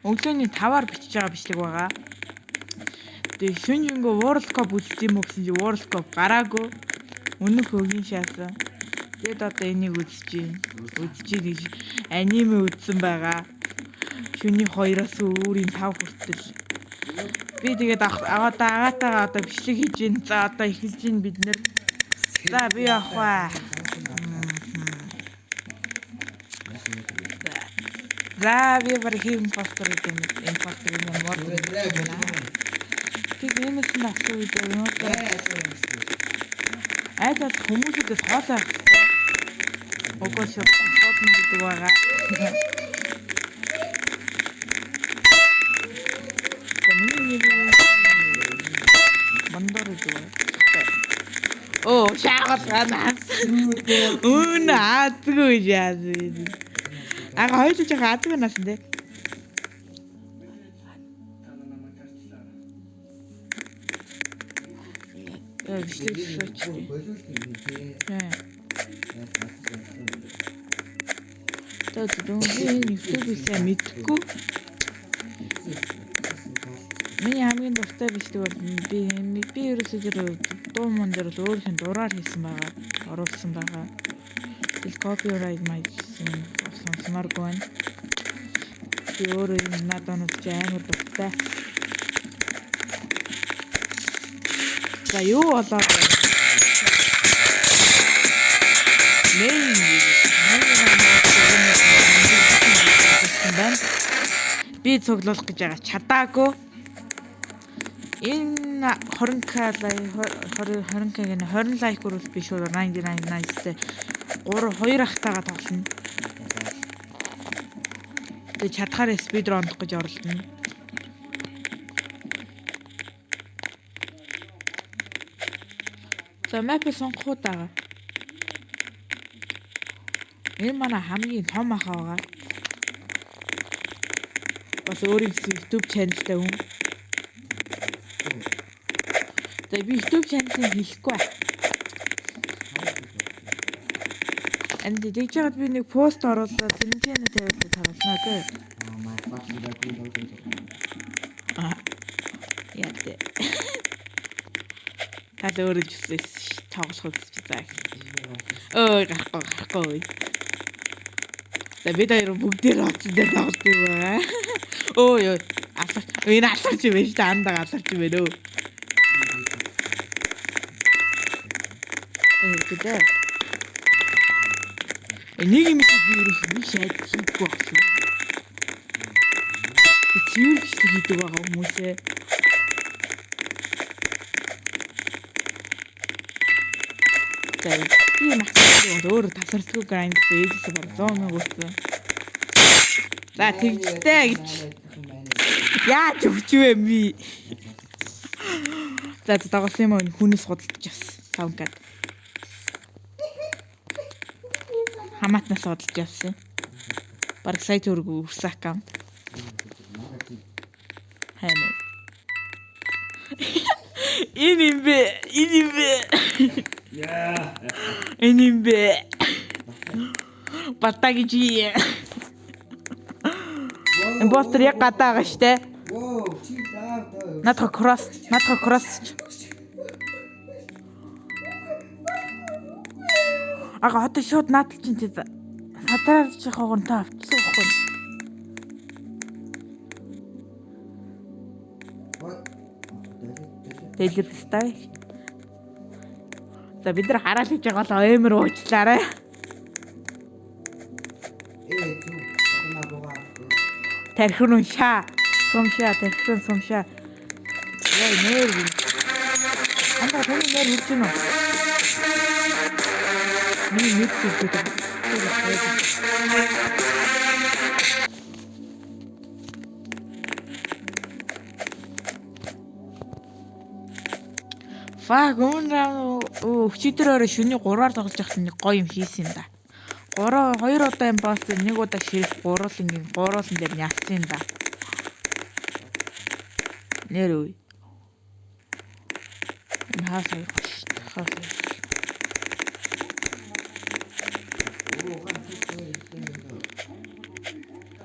Өглөөний 5-аар бичиж байгаа бичлэг байгаа. Тэгээ шүнжингөө World Cup үздэг юм уу гэсэн чи World Cup гараагүй. Өнөх хөгийн шаасан. Тэгээд одоо энийг үзэж гэж аниме үзсэн байгаа. Шүний 2-оос өөрийн 5 хүртэл. Би тэгээд агатаага одоо бичлэг хийж гин. За одоо эхэлж гин бид нэр. За би явах ба. За би баг импостер гэдэг юм мод. Тэг энэс нь асуу видео юм уу? Айдас хүмүүсээс хоолой авах хэрэгтэй. Угаас асуудал гэдэг байгаа. Оо, шаагал ганаас. Аадгүй яа. Хоёул жоо аадгүй нас нэ. Бичлэг шүүч. Тэгээд YouTube-ийг мэдхгүй. Миний хамгийн дуртай бичлэг бол би ерөөсөө дуу мөн дээр л өөрийнх нь дураар хийсэн байгаа. Оруулсан байгаа. Тэл copyright гэсэн сонсомооргүй байна. Би өөрөө надад амар дуртай. За юу болоод би цуглуулах гэж байгаа чадаагүй. Энэ 20 лайк хүрвэл би шууд 99-тэй 2 ахтайгаа тоглоно. Тэгээ чадхаараа спидрон гэж оролдоно. За мапыг сонгох удаа. Энэ манай хамгийн том ахаа байгаа. Бас өөрийн YouTube channelтай хүн. Тэгээ би YouTube channel-ийг хэлэхгүй. Энд дэж жаад би нэг пост оруулаад тэнцэнэ тавиад тавуулнаа тий. Яа тий. Та өөрөө зүсээс тоглох үзэж заа. Ой гарахгүй. За бид хоёр бүгдээр оцсон дээр тоглож байгаа. Ой аларч юм биш та андаа аларч юм байна өө. Гэдэг. Нэг юм би ерөөсөө шийд хийхгүй байна. Цэвэр бичлэг хийдэг байгаа хүмүүсээ. За би махад өөрөө тасралтгүй грайнд ээлжсэн баг 100 мянга өгсөн. За тэгжтэй гэж. Яаж өгч вэ би? За дагуулсан юм хүнээс судалж авсан 5 гад. Хамаатнаас судалж авсан. Бараг сая төгрөг өрсөн аккаунт. Хайна. Инимбэ. Яа. Инимбэ. Батагижи. Импостер яг гадаа штэ. Воо, чи даа. Надад кросс. Ага хот шууд надад чинь садраар чи хогонтой авчихсан байхгүй. Дэлгэвстай. За бид нар хараал хийж байгаа бол амар уучлаарай. Тэрхэн шаа. Сумшаа. Яа нэр. Анда таны нэр хэлж гэнэ. Миний нэг зүйл. Өчигдөр шөнийн 3-аар тоглож байхад нэг гоё юм хийсэн юм да. 2 удаа юм баас нэг удаа ширх гуруулan дээр няцсан юм да. Нэр үе. Энэ хаасаа.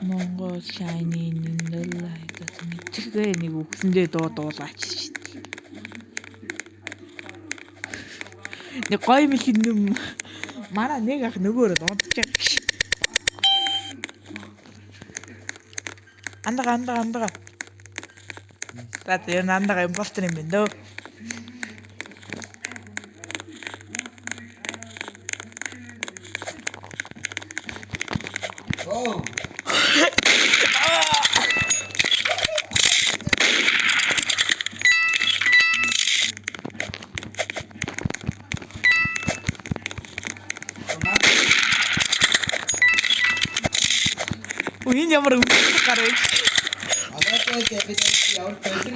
Монгол shining in the light гэсэн мэдчихээ нэг үгсэндээ дуулаач шүү дээ. Нэг гоё мэлхин юм. Манай нэг ах нөгөөрөө дуудаж байгаа гэж. Андага. Тат яна андага импостер юм дөө. Oh. Уин ямар үгс гарав. Агаатай капитал явал тойсон.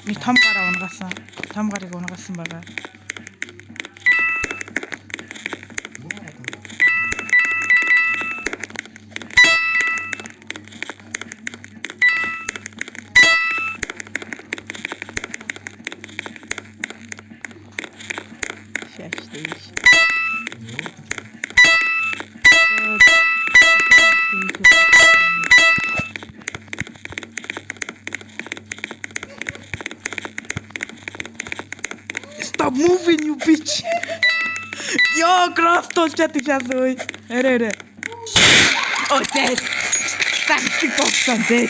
Нэг том гараа унгасан. Том гарыг унгасан байгаа. Шашдээш. Stop moving, you bitch! Yo, cross толчаад сейчас ой. Эрэ. Oh, dead. Tactic of some dead.